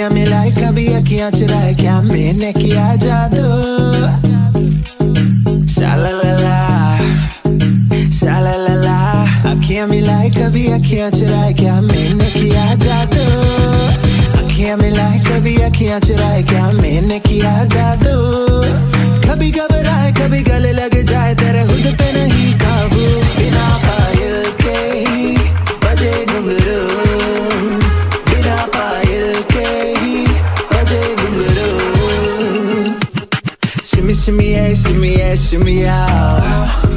अखियां मिलाए कभी अखियां चुराए, क्या मैंने किया जादू। शालाला शालाला, अखियां मिलाए कभी अखियां चुराए, क्या मैंने किया जादू। अखियां मिलाए कभी अखियां चुराए, क्या मैंने किया जादू। कभी घबराए कभी गले लग जाए, तेरे खुद पे नहीं काबू। बिना पायल के ही बजे घुंघरू, बिना पायल के ही बजे घुंघरू। Shimmy, shimmy, yeah, shimmy, yeah, shimmy, yeah.